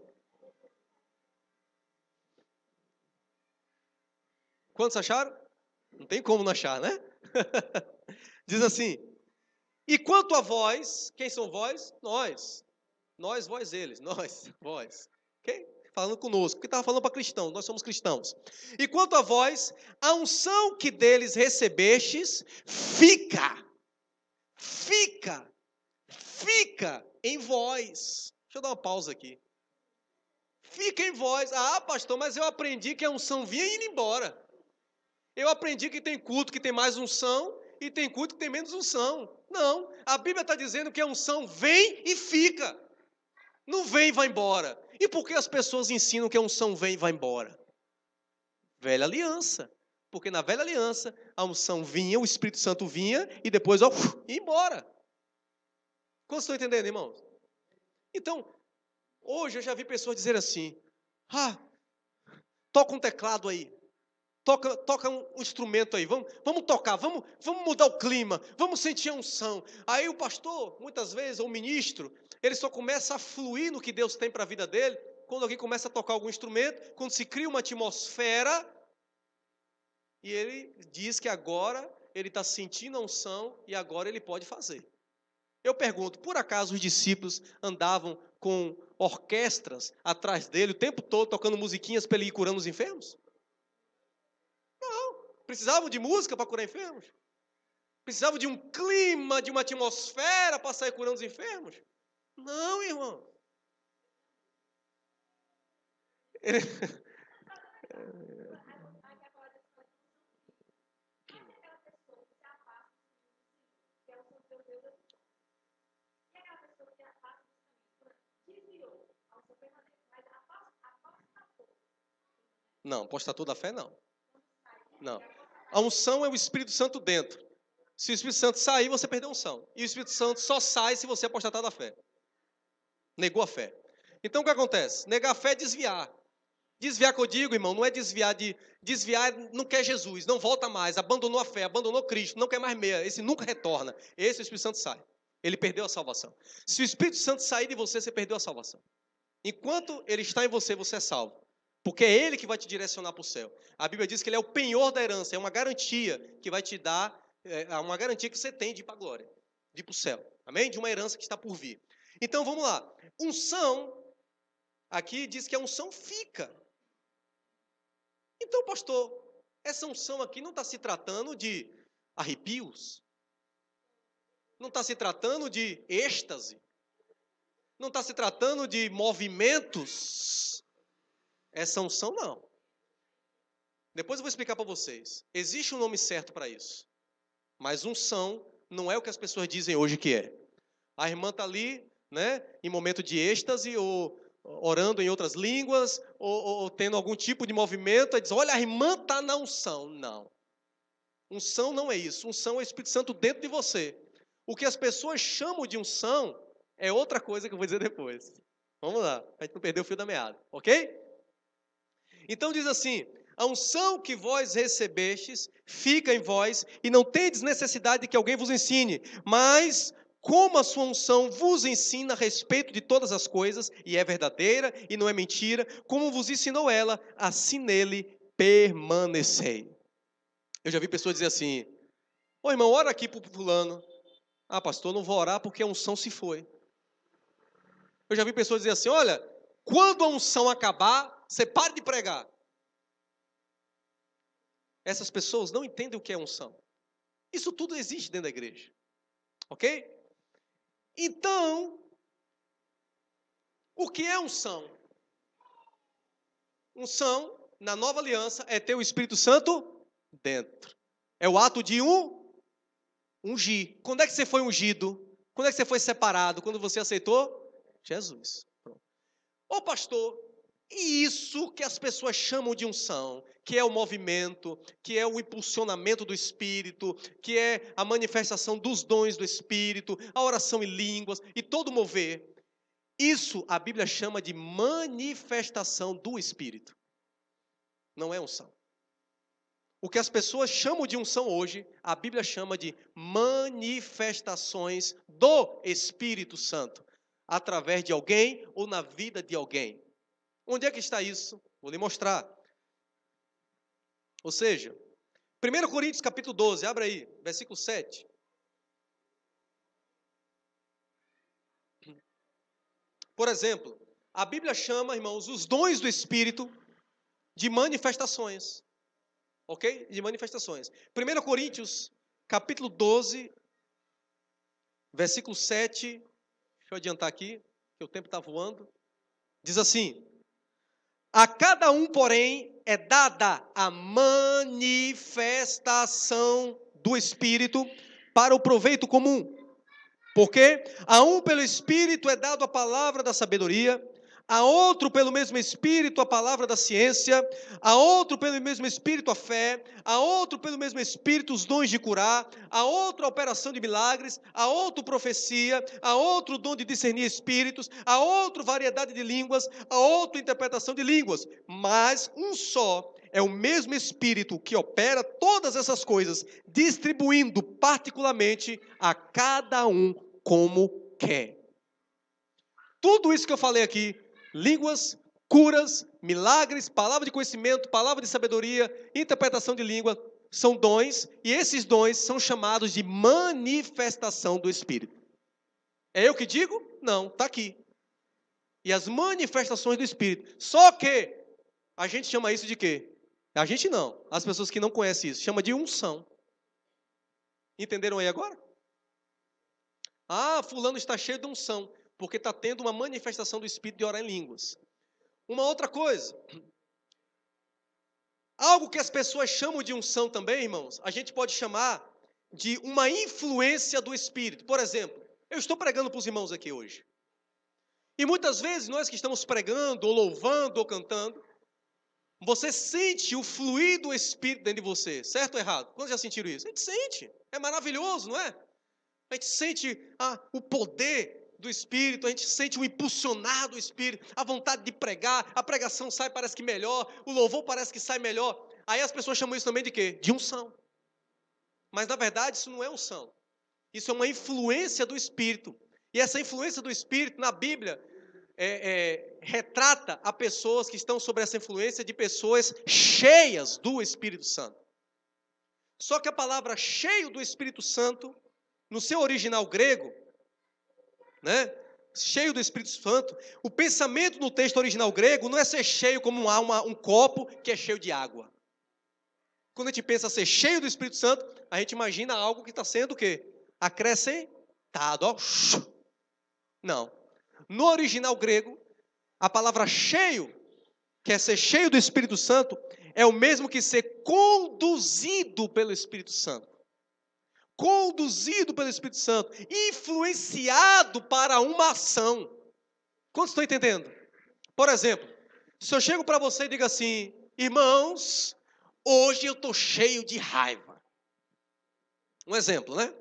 Quantos acharam? Não tem como não achar, né? Diz assim. E quanto a vós, quem são vós? Nós. Nós, vós, eles. Nós, vós. Ok? Falando conosco, porque estava falando para cristãos, nós somos cristãos. E quanto a vós, a unção que deles recebestes, fica em vós. Deixa eu dar uma pausa aqui. Fica em vós. Ah, pastor, mas eu aprendi que a unção vinha e indo embora. Eu aprendi que tem culto que tem mais unção e tem culto que tem menos unção. Não, a Bíblia está dizendo que a unção vem e fica. Não vem e vai embora. E por que as pessoas ensinam que a unção vem e vai embora? Velha aliança. Porque na velha aliança, a unção vinha, o Espírito Santo vinha e depois, ia embora. Quantos estão entendendo, irmãos? Então, hoje eu já vi pessoas dizerem assim, toca um teclado aí. Toca um instrumento aí, vamos tocar, vamos mudar o clima, vamos sentir a unção. Aí o pastor, muitas vezes, ou o ministro, ele só começa a fluir no que Deus tem para a vida dele, quando alguém começa a tocar algum instrumento, quando se cria uma atmosfera, e ele diz que agora ele está sentindo a unção e agora ele pode fazer. Eu pergunto, por acaso os discípulos andavam com orquestras atrás dele o tempo todo, tocando musiquinhas para ele ir curando os enfermos? Precisavam de música para curar enfermos? Precisavam de um clima, de uma atmosfera para sair curando os enfermos? Não, irmão. Não, apostatou da fé não. Não. A unção é o Espírito Santo dentro. Se o Espírito Santo sair, você perdeu a unção. E o Espírito Santo só sai se você apostatar da fé. Negou a fé. Então o que acontece? Negar a fé é desviar. Desviar que eu digo, irmão, não é desviar de... Desviar não quer Jesus, não volta mais, abandonou a fé, abandonou Cristo, não quer mais meia. Esse nunca retorna. Esse o Espírito Santo sai. Ele perdeu a salvação. Se o Espírito Santo sair de você, você perdeu a salvação. Enquanto ele está em você, você é salvo. Porque é ele que vai te direcionar para o céu. A Bíblia diz que ele é o penhor da herança, é uma garantia que vai te dar, uma garantia que você tem de ir para a glória, de ir para o céu. Amém? De uma herança que está por vir. Então, vamos lá. Unção, aqui diz que a unção fica. Então, pastor, essa unção aqui não está se tratando de arrepios, não está se tratando de êxtase, não está se tratando de movimentos. Essa unção não. Depois eu vou explicar para vocês. Existe um nome certo para isso. Mas unção não é o que as pessoas dizem hoje que é. A irmã está ali, né, em momento de êxtase, ou orando em outras línguas, ou tendo algum tipo de movimento, e diz, olha, a irmã está na unção. Não. Unção não é isso. Unção é o Espírito Santo dentro de você. O que as pessoas chamam de unção é outra coisa que eu vou dizer depois. Vamos lá, a gente não perder o fio da meada, ok? Então diz assim, a unção que vós recebestes fica em vós e não tendes necessidade de que alguém vos ensine, mas como a sua unção vos ensina a respeito de todas as coisas, e é verdadeira e não é mentira, como vos ensinou ela, assim nele permanecei. Eu já vi pessoas dizer assim, ô irmão, ora aqui para o fulano. Ah, pastor, não vou orar porque a unção se foi. Eu já vi pessoas dizer assim, olha, quando a unção acabar, você para de pregar. Essas pessoas não entendem o que é unção. Isso tudo existe dentro da igreja. Ok? Então, o que é unção? Unção, na nova aliança, é ter o Espírito Santo dentro. É o ato de ungir. Quando é que você foi ungido? Quando é que você foi separado? Quando você aceitou Jesus. Pronto. Ô pastor, e isso que as pessoas chamam de unção, que é o movimento, que é o impulsionamento do Espírito, que é a manifestação dos dons do Espírito, a oração em línguas e todo o mover, isso a Bíblia chama de manifestação do Espírito. Não é unção. O que as pessoas chamam de unção hoje, a Bíblia chama de manifestações do Espírito Santo, através de alguém ou na vida de alguém. Onde é que está isso? Vou lhe mostrar. Ou seja, 1 Coríntios capítulo 12, abre aí, versículo 7. Por exemplo, a Bíblia chama, irmãos, os dons do Espírito de manifestações. Ok? De manifestações. 1 Coríntios capítulo 12, versículo 7. Deixa eu adiantar aqui, que o tempo está voando. Diz assim, a cada um, porém, é dada a manifestação do Espírito para o proveito comum. Porque a um pelo Espírito é dado a palavra da sabedoria, a outro pelo mesmo Espírito a palavra da ciência, a outro pelo mesmo Espírito a fé, a outro pelo mesmo Espírito os dons de curar, a outro a operação de milagres, a outro profecia, a outro dom de discernir espíritos, a outro variedade de línguas, a outro interpretação de línguas. Mas um só é o mesmo Espírito que opera todas essas coisas, distribuindo particularmente a cada um como quer. Tudo isso que eu falei aqui, línguas, curas, milagres, palavra de conhecimento, palavra de sabedoria, interpretação de língua, são dons, e esses dons são chamados de manifestação do Espírito. É eu que digo? Não, está aqui. E as manifestações do Espírito. Só que a gente chama isso de quê? A gente não. As pessoas que não conhecem isso, chama de unção. Entenderam aí agora? Ah, fulano está cheio de unção, porque está tendo uma manifestação do Espírito de orar em línguas. Uma outra coisa, algo que as pessoas chamam de unção também, irmãos, a gente pode chamar de uma influência do Espírito. Por exemplo, eu estou pregando para os irmãos aqui hoje. E muitas vezes nós que estamos pregando, ou louvando, ou cantando, você sente o fluir do Espírito dentro de você, certo ou errado? Quando já sentiram isso? A gente sente, é maravilhoso, não é? A gente sente o poder do Espírito, a gente sente o impulsionar do Espírito, a vontade de pregar, a pregação sai, parece que melhor, o louvor parece que sai melhor. Aí as pessoas chamam isso também de quê? De unção. Mas, na verdade, isso não é unção. Isso é uma influência do Espírito. E essa influência do Espírito, na Bíblia, retrata a pessoas que estão sob essa influência de pessoas cheias do Espírito Santo. Só que a palavra cheio do Espírito Santo, no seu original grego, né, cheio do Espírito Santo, o pensamento no texto original grego não é ser cheio como um copo que é cheio de água. Quando a gente pensa ser cheio do Espírito Santo, a gente imagina algo que está sendo o quê? Acrescentado. Ó. Não. No original grego, a palavra cheio, que é ser cheio do Espírito Santo, é o mesmo que ser conduzido pelo Espírito Santo. Conduzido pelo Espírito Santo, influenciado para uma ação. Quantos estão entendendo? Por exemplo, se eu chego para você e digo assim, irmãos, hoje eu estou cheio de raiva. Um exemplo, né?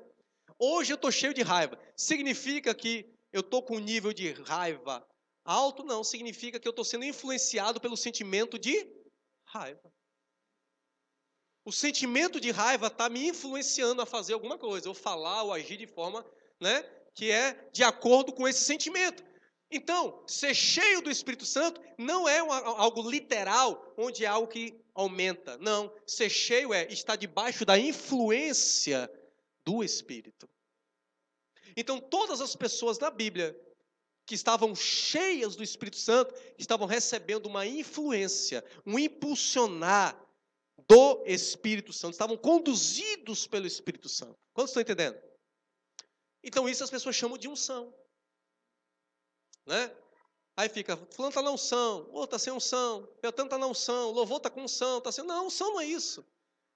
Hoje eu estou cheio de raiva. Significa que eu estou com um nível de raiva alto? Não, significa que eu estou sendo influenciado pelo sentimento de raiva. O sentimento de raiva está me influenciando a fazer alguma coisa, ou falar, ou agir de forma, né, que é de acordo com esse sentimento. Então, ser cheio do Espírito Santo não é algo literal, onde é algo que aumenta. Não, ser cheio é estar debaixo da influência do Espírito. Então, todas as pessoas na Bíblia que estavam cheias do Espírito Santo estavam recebendo uma influência, um impulsionar do Espírito Santo, estavam conduzidos pelo Espírito Santo. Quantos estão entendendo? Então isso as pessoas chamam de unção, né? Aí fica, fulano está na unção, outro está sem unção, Beltrano está na unção, louvor está com unção, está sem... Não, unção não é isso.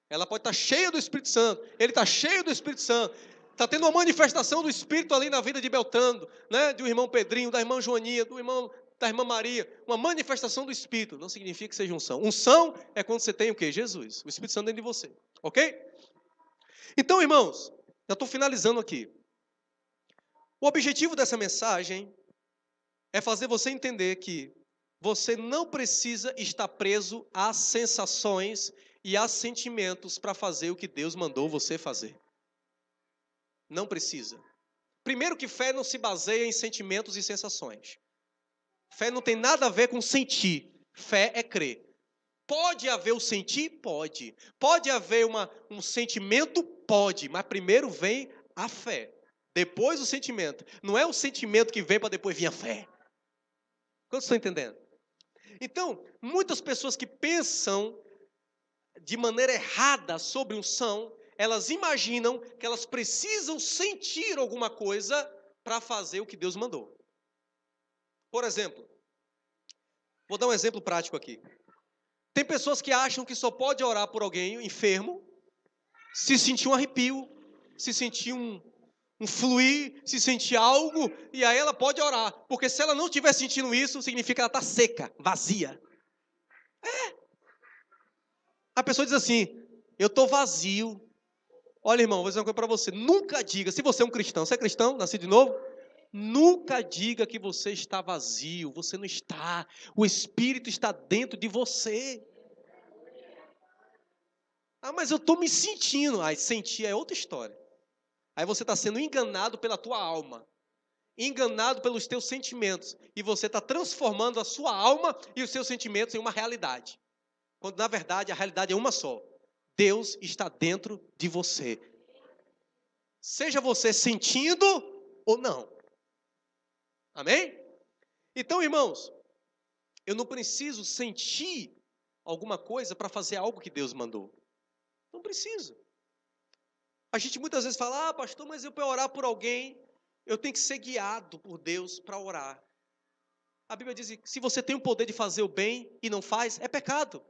Ela pode estar cheia do Espírito Santo, ele está cheio do Espírito Santo, está tendo uma manifestação do Espírito ali na vida de Beltrano, né? Do irmão Pedrinho, da irmã Joaninha, da irmã Maria, uma manifestação do Espírito, não significa que seja unção. Unção é quando você tem o quê? Jesus, o Espírito Santo dentro de você, ok? Então, irmãos, já estou finalizando aqui. O objetivo dessa mensagem é fazer você entender que você não precisa estar preso às sensações e a sentimentos para fazer o que Deus mandou você fazer. Não precisa. Primeiro que fé não se baseia em sentimentos e sensações. Fé não tem nada a ver com sentir. Fé é crer. Pode haver o sentir? Pode. Pode haver um sentimento? Pode. Mas primeiro vem a fé. Depois o sentimento. Não é o sentimento que vem para depois vir a fé. Quantos estão entendendo? Então, muitas pessoas que pensam de maneira errada sobre unção, elas imaginam que elas precisam sentir alguma coisa para fazer o que Deus mandou. Por exemplo, vou dar um exemplo prático aqui. Tem pessoas que acham que só pode orar por alguém enfermo se sentir um arrepio, se sentir um fluir, se sentir algo, e aí ela pode orar. Porque se ela não estiver sentindo isso, significa que ela está seca, vazia. A pessoa diz assim, eu estou vazio. Olha, irmão, vou dizer uma coisa para você. Nunca diga, se você é um cristão, você é cristão, nascido de novo? Nunca diga que você está vazio, você não está. O Espírito está dentro de você. Ah, mas eu estou me sentindo. Ah, sentir é outra história. Aí você está sendo enganado pela tua alma. Enganado pelos teus sentimentos. E você está transformando a sua alma e os seus sentimentos em uma realidade. Quando, na verdade, a realidade é uma só. Deus está dentro de você. Seja você sentindo ou não. Amém? Então, irmãos, eu não preciso sentir alguma coisa para fazer algo que Deus mandou. Não preciso. A gente muitas vezes fala, pastor, mas eu para orar por alguém, eu tenho que ser guiado por Deus para orar. A Bíblia diz que se você tem o poder de fazer o bem e não faz, é pecado.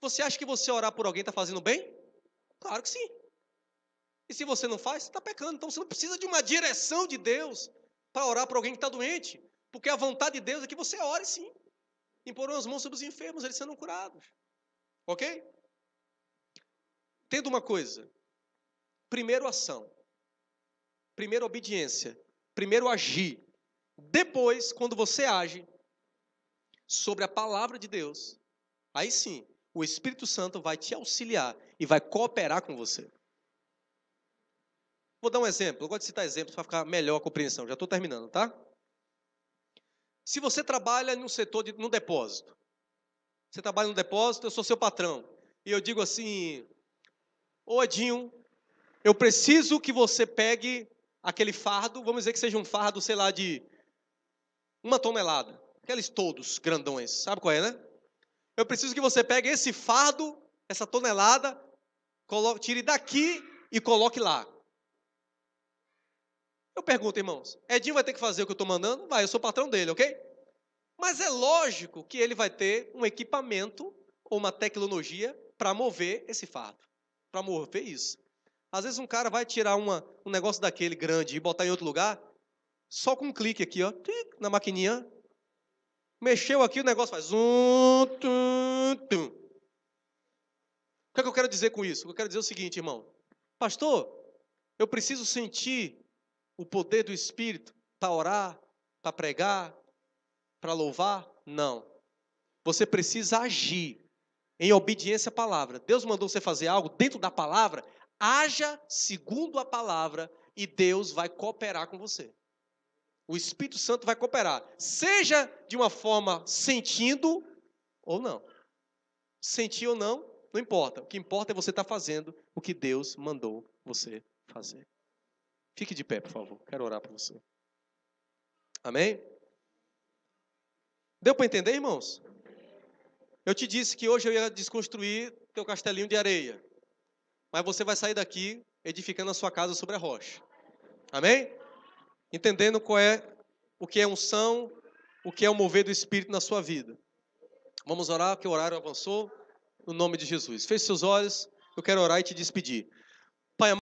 Você acha que você orar por alguém está fazendo bem? Claro que sim. E se você não faz, você está pecando. Então você não precisa de uma direção de Deus para orar por alguém que está doente. Porque a vontade de Deus é que você ore sim. Imporão as mãos sobre os enfermos, eles serão curados. Ok? Entenda uma coisa. Primeiro ação. Primeiro obediência. Primeiro agir. Depois, quando você age sobre a palavra de Deus, aí sim, o Espírito Santo vai te auxiliar e vai cooperar com você. Vou dar um exemplo, eu gosto de citar exemplos para ficar melhor a compreensão, já estou terminando, tá? Se você trabalha num setor, num depósito, você trabalha no depósito, eu sou seu patrão, e eu digo assim, ô Edinho, eu preciso que você pegue aquele fardo, vamos dizer que seja um fardo, sei lá, de 1 tonelada, aqueles todos grandões, sabe qual é, né? Eu preciso que você pegue esse fardo, essa tonelada, tire daqui e coloque lá. Eu pergunto, irmãos, Edinho vai ter que fazer o que eu estou mandando? Vai, eu sou o patrão dele, ok? Mas é lógico que ele vai ter um equipamento ou uma tecnologia para mover esse fardo, para mover isso. Às vezes um cara vai tirar um negócio daquele grande e botar em outro lugar, só com um clique aqui, ó, na maquininha, mexeu aqui, o negócio faz O que é que eu quero dizer com isso? Eu quero dizer o seguinte, irmão. Pastor, eu preciso sentir o poder do Espírito para orar, para pregar, para louvar? Não. Você precisa agir em obediência à palavra. Deus mandou você fazer algo dentro da palavra, haja segundo a palavra e Deus vai cooperar com você. O Espírito Santo vai cooperar, seja de uma forma sentindo ou não. Sentir ou não, não importa. O que importa é você estar fazendo o que Deus mandou você fazer. Fique de pé, por favor. Quero orar por você. Amém? Deu para entender, irmãos? Eu te disse que hoje eu ia desconstruir teu castelinho de areia. Mas você vai sair daqui edificando a sua casa sobre a rocha. Amém? Entendendo o que é unção, o que é o mover do Espírito na sua vida. Vamos orar, porque o horário avançou. No nome de Jesus. Feche seus olhos. Eu quero orar e te despedir.